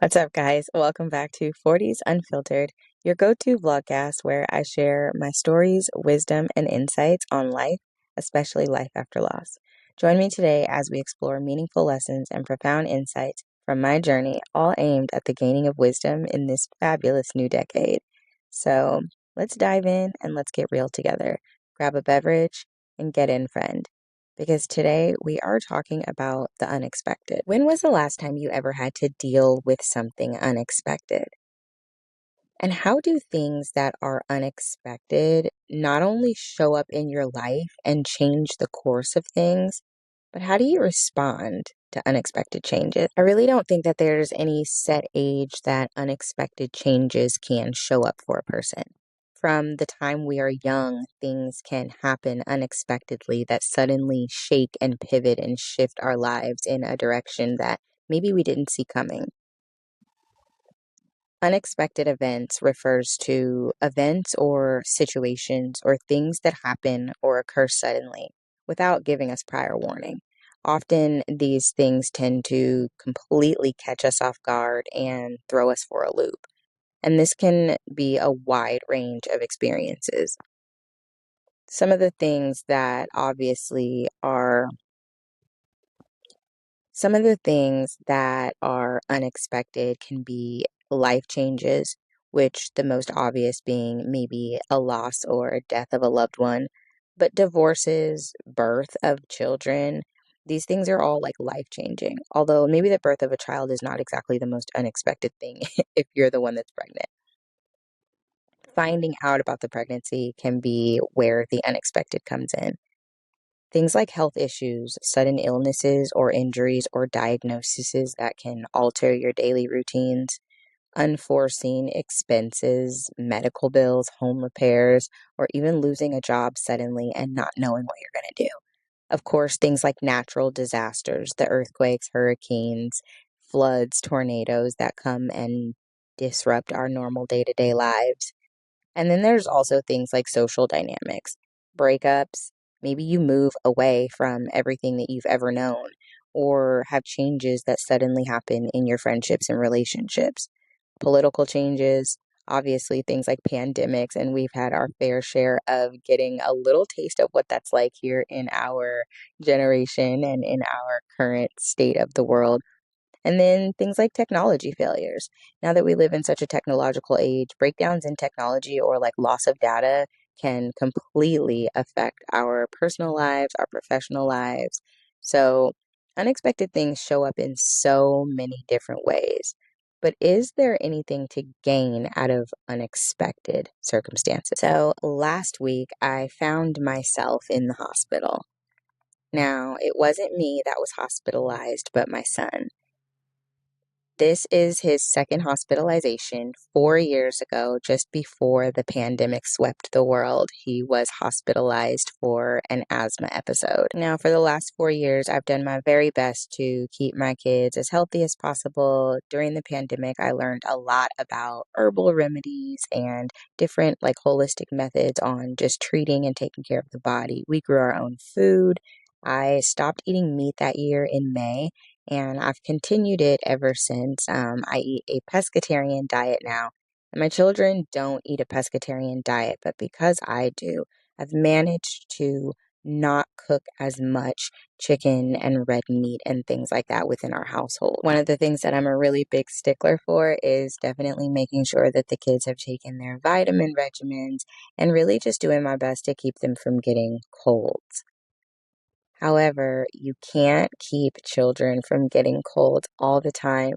What's up, guys? Welcome back to 40s Unfiltered, your go-to vlogcast where I share my stories, wisdom, and insights on life, especially life after loss. Join me today as we explore meaningful lessons and profound insights from my journey, all aimed at the gaining of wisdom in this fabulous new decade. So let's dive in and let's get real together. Grab a beverage and get in, friend, because today we are talking about the unexpected. When was the last time you ever had to deal with something unexpected? And how do things that are unexpected not only show up in your life and change the course of things, but how do you respond to unexpected changes? I really don't think that there's any set age that unexpected changes can show up for a person. From the time we are young, things can happen unexpectedly that suddenly shake and pivot and shift our lives in a direction that maybe we didn't see coming. Unexpected events refers to events or situations or things that happen or occur suddenly without giving us prior warning. Often these things tend to completely catch us off guard and throw us for a loop. And this can be a wide range of experiences. Some of the things that are unexpected can be life changes, which the most obvious being maybe a loss or a death of a loved one, but divorces, birth of children, these things are all like life changing. Although maybe the birth of a child is not exactly the most unexpected thing if you're the one that's pregnant. Finding out about the pregnancy can be where the unexpected comes in. Things like health issues, sudden illnesses or injuries or diagnoses that can alter your daily routines, unforeseen expenses, medical bills, home repairs, or even losing a job suddenly and not knowing what you're going to do. Of course, things like natural disasters, the earthquakes, hurricanes, floods, tornadoes that come and disrupt our normal day-to-day lives. And then there's also things like social dynamics, breakups. Maybe you move away from everything that you've ever known, or have changes that suddenly happen in your friendships and relationships. Political changes, obviously things like pandemics, and we've had our fair share of getting a little taste of what that's like here in our generation and in our current state of the world. And then things like technology failures. Now that we live in such a technological age, breakdowns in technology or like loss of data can completely affect our personal lives, our professional lives. So unexpected things show up in so many different ways. But is there anything to gain out of unexpected circumstances? So last week, I found myself in the hospital. Now, it wasn't me that was hospitalized, but my son. This is his second hospitalization. 4 years ago, just before the pandemic swept the world, he was hospitalized for an asthma episode. Now, for the last 4 years, I've done my very best to keep my kids as healthy as possible. During the pandemic, I learned a lot about herbal remedies and different like holistic methods on just treating and taking care of the body. We grew our own food. I stopped eating meat that year in May, and I've continued it ever since. I eat a pescatarian diet now, and my children don't eat a pescatarian diet, but because I do, I've managed to not cook as much chicken and red meat and things like that within our household. One of the things that I'm a really big stickler for is definitely making sure that the kids have taken their vitamin regimens and really just doing my best to keep them from getting colds. However, you can't keep children from getting colds all the time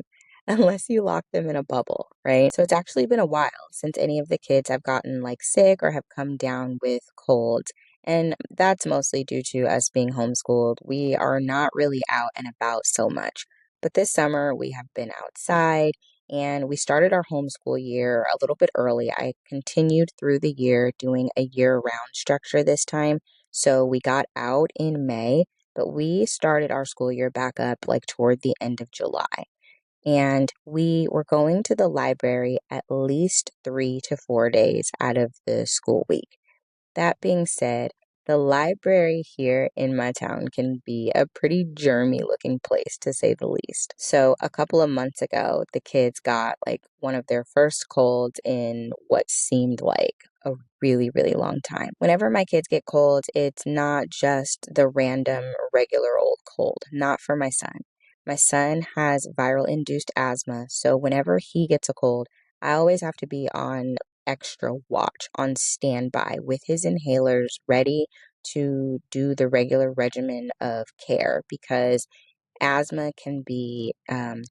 unless you lock them in a bubble, right? So it's actually been a while since any of the kids have gotten like sick or have come down with colds. And that's mostly due to us being homeschooled. We are not really out and about so much. But this summer we have been outside and we started our homeschool year a little bit early. I continued through the year doing a year-round structure this time. So we got out in May, but we started our school year back up like toward the end of July. And we were going to the library at least 3 to 4 days out of the school week. That being said, The library here in my town can be a pretty germy looking place to say the least. So a couple of months ago, the kids got like one of their first colds in what seemed like a really, really long time. Whenever my kids get colds, it's not just the random regular old cold, not for my son. My son has viral induced asthma, so whenever he gets a cold, I always have to be on extra watch, on standby with his inhalers ready to do the regular regimen of care because asthma can be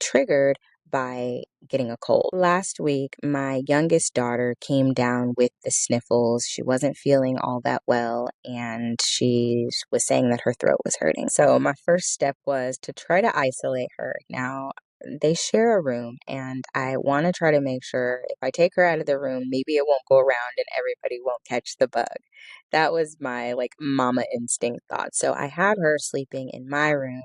triggered by getting a cold. Last week, my youngest daughter came down with the sniffles. She wasn't feeling all that well, and she was saying that her throat was hurting. So my first step was to try to isolate her. Now, they share a room, and I want to try to make sure if I take her out of the room, maybe it won't go around and everybody won't catch the bug. That was my like mama instinct thought. So I had her sleeping in my room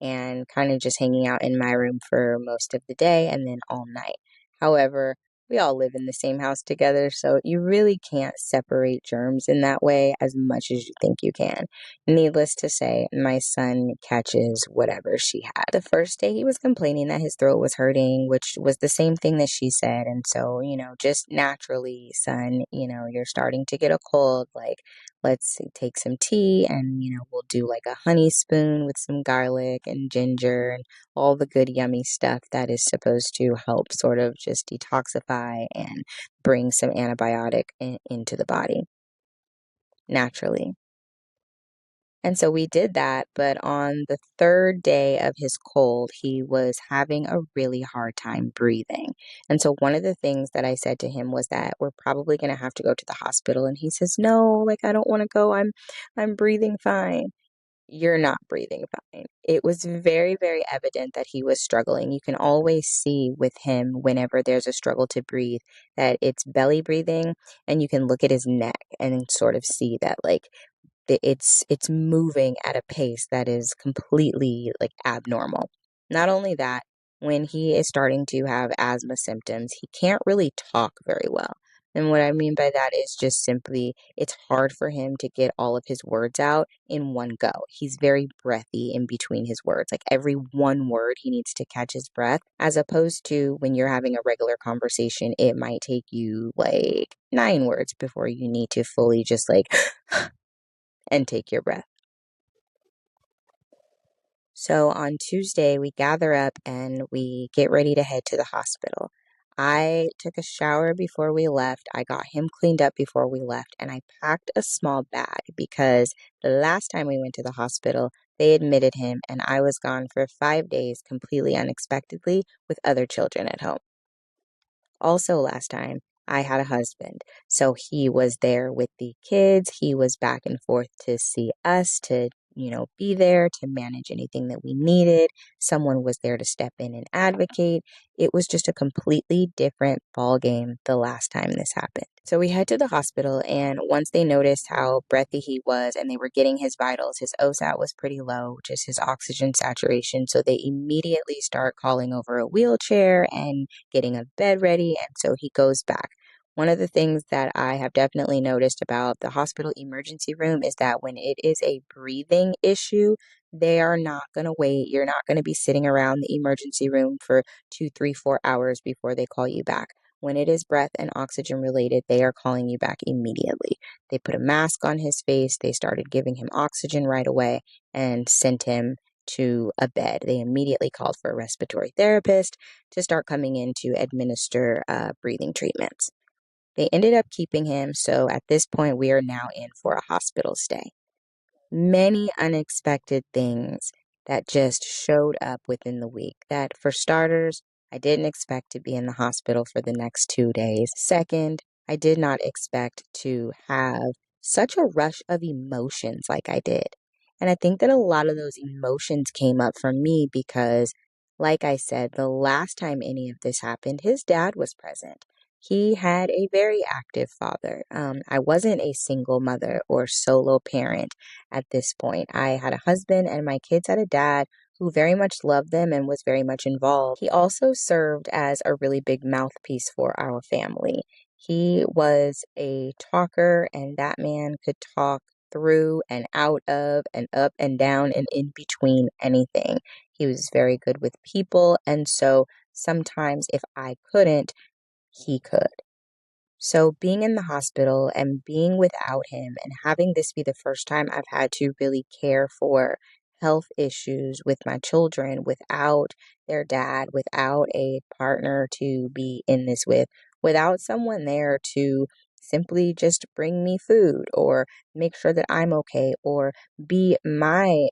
and kind of just hanging out in my room for most of the day and then all night. However, we all live in the same house together, so you really can't separate germs in that way as much as you think you can. Needless to say, my son catches whatever she had. The first day he was complaining that his throat was hurting, which was the same thing that she said. And so, just naturally, son, you're starting to get a cold. Like, let's take some tea and, we'll do like a honey spoon with some garlic and ginger and all the good, yummy stuff that is supposed to help sort of just detoxify and bring some antibiotic into the body naturally. And so we did that, but on the third day of his cold, he was having a really hard time breathing. And so one of the things that I said to him was that we're probably going to have to go to the hospital. And he says, "No, like I don't want to go. I'm breathing fine." You're not breathing fine. It was very, very evident that he was struggling. You can always see with him whenever there's a struggle to breathe that it's belly breathing, and you can look at his neck and sort of see that like it's moving at a pace that is completely like abnormal. Not only that, when he is starting to have asthma symptoms, he can't really talk very well. And what I mean by that is just simply it's hard for him to get all of his words out in one go. He's very breathy in between his words. Like every one word, he needs to catch his breath, as opposed to when you're having a regular conversation, it might take you like 9 words before you need to fully just like and take your breath. So on Tuesday, we gather up and we get ready to head to the hospital. I took a shower before we left. I got him cleaned up before we left, and I packed a small bag because the last time we went to the hospital, they admitted him, and I was gone for 5 days completely unexpectedly with other children at home. Also, last time I had a husband, so he was there with the kids. He was back and forth to see us, to, be there to manage anything that we needed. Someone was there to step in and advocate. It was just a completely different ball game the last time this happened. So we head to the hospital, and once they noticed how breathy he was and they were getting his vitals, his OSAT was pretty low, just his oxygen saturation. So they immediately start calling over a wheelchair and getting a bed ready, and so he goes back. One of the things that I have definitely noticed about the hospital emergency room is that when it is a breathing issue, they are not going to wait. You're not going to be sitting around the emergency room for 2, 3, 4 hours before they call you back. When it is breath and oxygen related, they are calling you back immediately. They put a mask on his face. They started giving him oxygen right away and sent him to a bed. They immediately called for a respiratory therapist to start coming in to administer breathing treatments. They ended up keeping him, so at this point, we are now in for a hospital stay. Many unexpected things that just showed up within the week. That, for starters, I didn't expect to be in the hospital for the next 2 days. Second, I did not expect to have such a rush of emotions like I did. And I think that a lot of those emotions came up for me because, like I said, the last time any of this happened, his dad was present. He had a very active father. I wasn't a single mother or solo parent at this point. I had a husband and my kids had a dad who very much loved them and was very much involved. He also served as a really big mouthpiece for our family. He was a talker, and that man could talk through and out of and up and down and in between anything. He was very good with people, and so sometimes if I couldn't, he could. So being in the hospital and being without him and having this be the first time I've had to really care for health issues with my children without their dad, without a partner to be in this with, without someone there to simply just bring me food or make sure that I'm okay or be my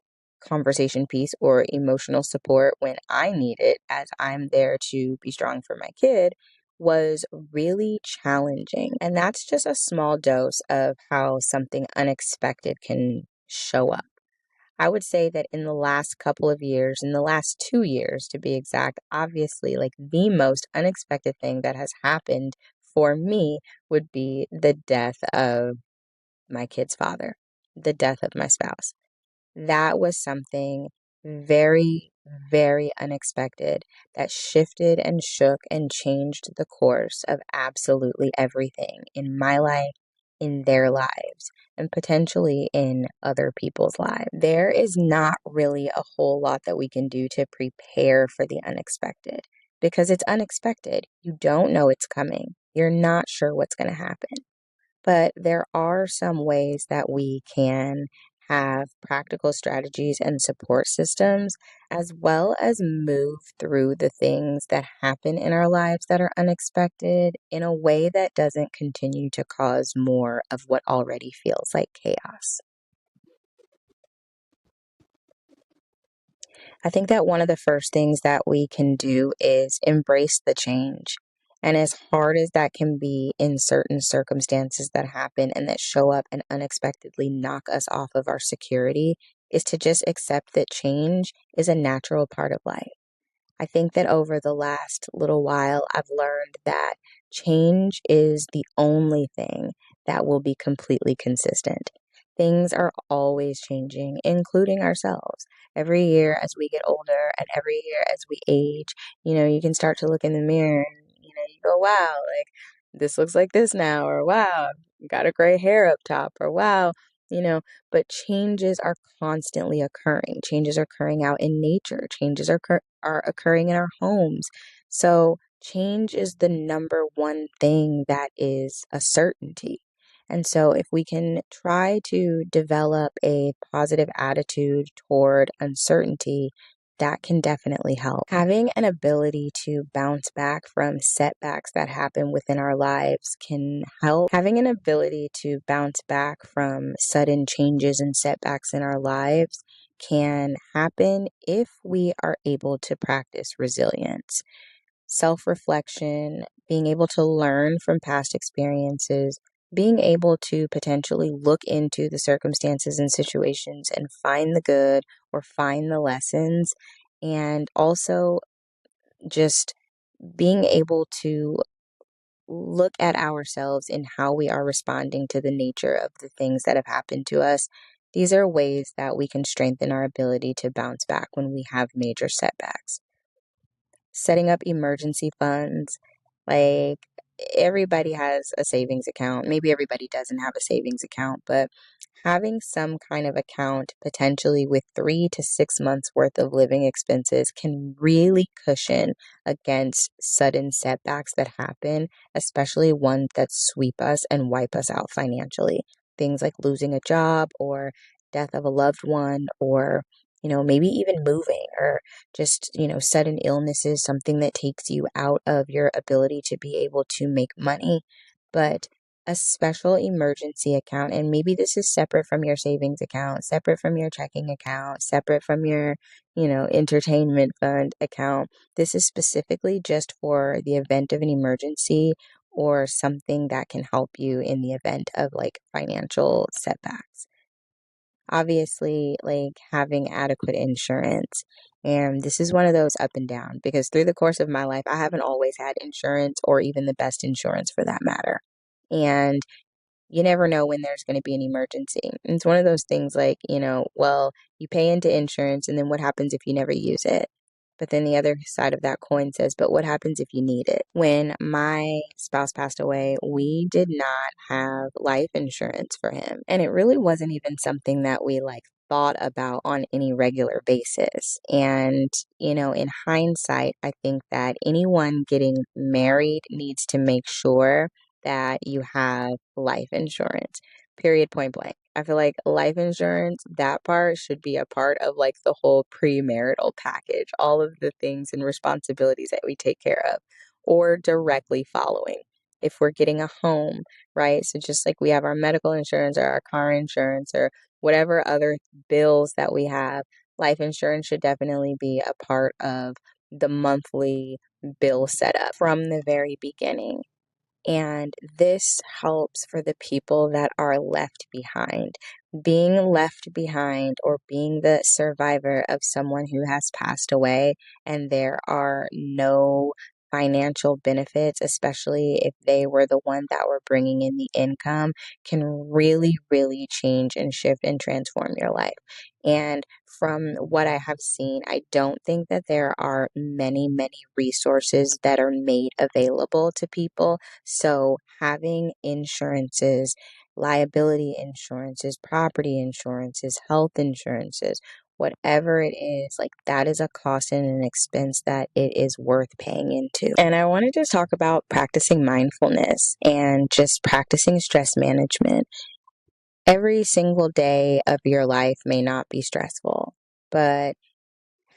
conversation piece or emotional support when I need it, as I'm there to be strong for my kid, was really challenging. And that's just a small dose of how something unexpected can show up. I would say that in the last couple of years, in the last 2 years to be exact, obviously, like the most unexpected thing that has happened for me would be the death of my kid's father, the death of my spouse. That was something very, very unexpected that shifted and shook and changed the course of absolutely everything in my life, in their lives, and potentially in other people's lives. There is not really a whole lot that we can do to prepare for the unexpected because it's unexpected. You don't know it's coming. You're not sure what's going to happen. But there are some ways that we can have practical strategies and support systems, as well as move through the things that happen in our lives that are unexpected in a way that doesn't continue to cause more of what already feels like chaos. I think that one of the first things that we can do is embrace the change. And as hard as that can be in certain circumstances that happen and that show up and unexpectedly knock us off of our security, is to just accept that change is a natural part of life. I think that over the last little while, I've learned that change is the only thing that will be completely consistent. Things are always changing, including ourselves. Every year as we get older and every year as we age, you can start to look in the mirror and, you go, wow, like this looks like this now, or wow, I've got a gray hair up top, or wow, you know, but changes are constantly occurring. Changes are occurring out in nature. Changes are occurring in our homes. So change is the number one thing that is a certainty. And so if we can try to develop a positive attitude toward uncertainty, that can definitely help. Having an ability to bounce back from setbacks that happen within our lives can help. Having an ability to bounce back from sudden changes and setbacks in our lives can happen if we are able to practice resilience, self-reflection, being able to learn from past experiences, being able to potentially look into the circumstances and situations and find the good or find the lessons, and also just being able to look at ourselves in how we are responding to the nature of the things that have happened to us. These are ways that we can strengthen our ability to bounce back when we have major setbacks. Setting up emergency funds. Like, everybody has a savings account. Maybe everybody doesn't have a savings account, but having some kind of account, potentially with 3 to 6 months worth of living expenses, can really cushion against sudden setbacks that happen, especially ones that sweep us and wipe us out financially. Things like losing a job or death of a loved one, or maybe even moving, or just, sudden illnesses, something that takes you out of your ability to be able to make money. But a special emergency account, and maybe this is separate from your savings account, separate from your checking account, separate from your, entertainment fund account. This is specifically just for the event of an emergency or something that can help you in the event of like financial setbacks. Obviously, like having adequate insurance. And this is one of those up and down, because through the course of my life, I haven't always had insurance, or even the best insurance for that matter. And you never know when there's going to be an emergency. And it's one of those things like, well, you pay into insurance, and then what happens if you never use it? But then the other side of that coin says, but what happens if you need it? When my spouse passed away, we did not have life insurance for him. And it really wasn't even something that we thought about on any regular basis. And, in hindsight, I think that anyone getting married needs to make sure that you have life insurance, period, point blank. I feel like life insurance, that part should be a part of the whole premarital package, all of the things and responsibilities that we take care of, or directly following. If we're getting a home, right? So just like we have our medical insurance or our car insurance or whatever other bills that we have, life insurance should definitely be a part of the monthly bill setup from the very beginning. And this helps for the people that are left behind. Being left behind or being the survivor of someone who has passed away and there are no financial benefits, especially if they were the one that were bringing in the income, can really, really change and shift and transform your life. And from what I have seen, I don't think that there are many, many resources that are made available to people. So having insurances, liability insurances, property insurances, health insurances, whatever it is, that is a cost and an expense that it is worth paying into. And I wanted to talk about practicing mindfulness and just practicing stress management. Every single day of your life may not be stressful, but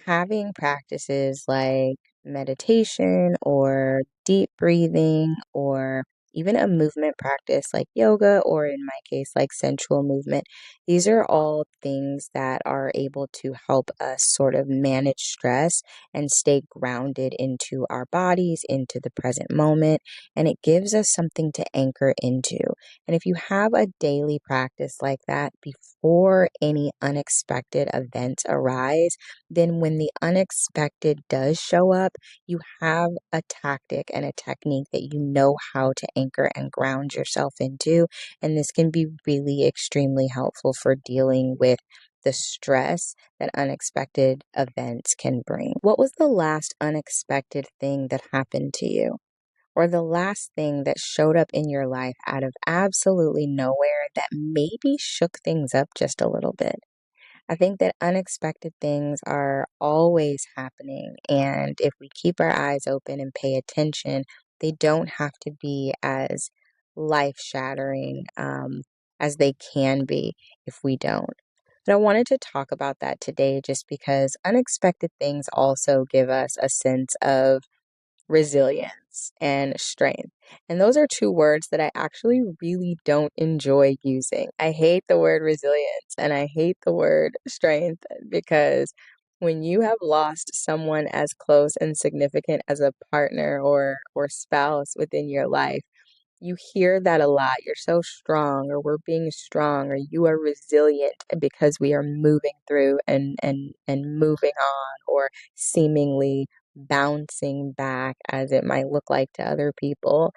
having practices like meditation or deep breathing or even a movement practice like yoga, or in my case, like sensual movement, these are all things that are able to help us sort of manage stress and stay grounded into our bodies, into the present moment, and it gives us something to anchor into. And if you have a daily practice like that before any unexpected events arise, then when the unexpected does show up, you have a tactic and a technique that you know how to anchor and ground yourself into. And this can be really extremely helpful for dealing with the stress that unexpected events can bring. What was the last unexpected thing that happened to you? Or the last thing that showed up in your life out of absolutely nowhere that maybe shook things up just a little bit? I think that unexpected things are always happening, and if we keep our eyes open and pay attention, they don't have to be as life-shattering as they can be if we don't. But I wanted to talk about that today just because unexpected things also give us a sense of resilience and strength. And those are two words that I actually really don't enjoy using. I hate the word resilience and I hate the word strength because when you have lost someone as close and significant as a partner or spouse within your life, you hear that a lot. You're so strong, or we're being strong, or you are resilient because we are moving through and moving on, or seemingly bouncing back as it might look like to other people.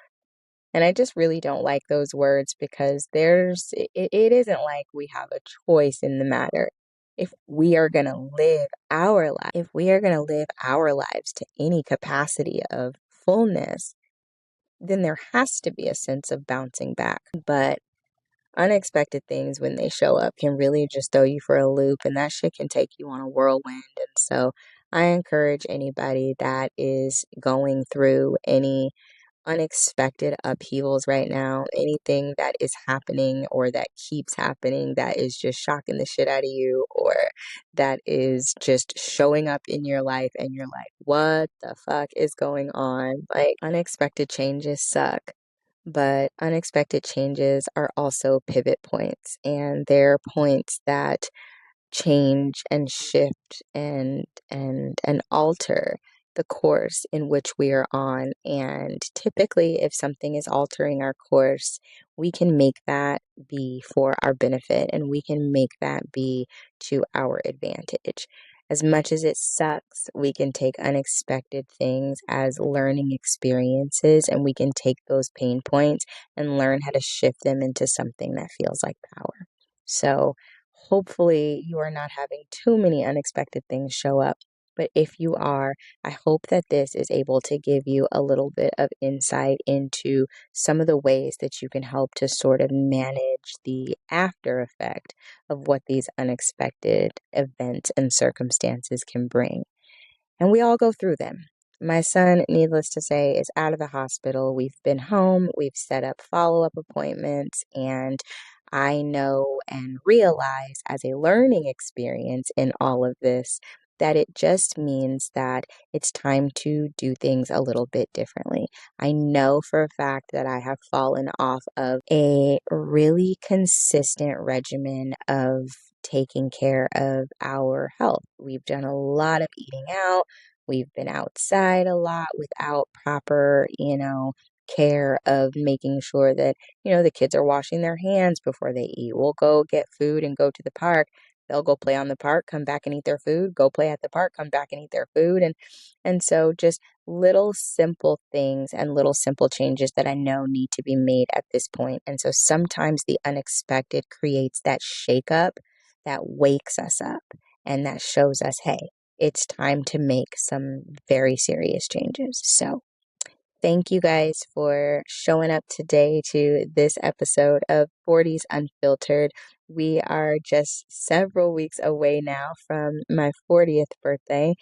And I just really don't like those words because it isn't like we have a choice in the matter. If we are going to live our life, if we are going to live our lives to any capacity of fullness, then there has to be a sense of bouncing back. But unexpected things, when they show up, can really just throw you for a loop, and that shit can take you on a whirlwind. And so I encourage anybody that is going through any unexpected upheavals right now, anything that is happening or that keeps happening that is just shocking the shit out of you, or that is just showing up in your life and you're like, what the fuck is going on? Unexpected changes suck. But unexpected changes are also pivot points, and they're points that change and shift and alter the course in which we are on. And typically, if something is altering our course, we can make that be for our benefit and we can make that be to our advantage. As much as it sucks, we can take unexpected things as learning experiences, and we can take those pain points and learn how to shift them into something that feels like power. So hopefully you are not having too many unexpected things show up. But if you are, I hope that this is able to give you a little bit of insight into some of the ways that you can help to sort of manage the after effect of what these unexpected events and circumstances can bring. And we all go through them. My son, needless to say, is out of the hospital. We've been home, we've set up follow-up appointments, and I know and realize as a learning experience in all of this that it just means that it's time to do things a little bit differently. I know for a fact that I have fallen off of a really consistent regimen of taking care of our health. We've done a lot of eating out. We've been outside a lot without proper, care of making sure that, the kids are washing their hands before they eat. We'll go get food and go to the park. They'll go play on the park, come back and eat their food, go play at the park, come back and eat their food. And so just little simple things and little simple changes that I know need to be made at this point. And so sometimes the unexpected creates that shakeup that wakes us up and that shows us, hey, it's time to make some very serious changes. So thank you guys for showing up today to this episode of 40s Unfiltered. We are just several weeks away now from my 40th birthday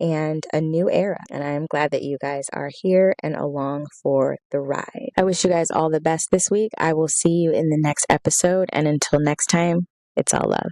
and a new era. And I'm glad that you guys are here and along for the ride. I wish you guys all the best this week. I will see you in the next episode. And until next time, it's all love.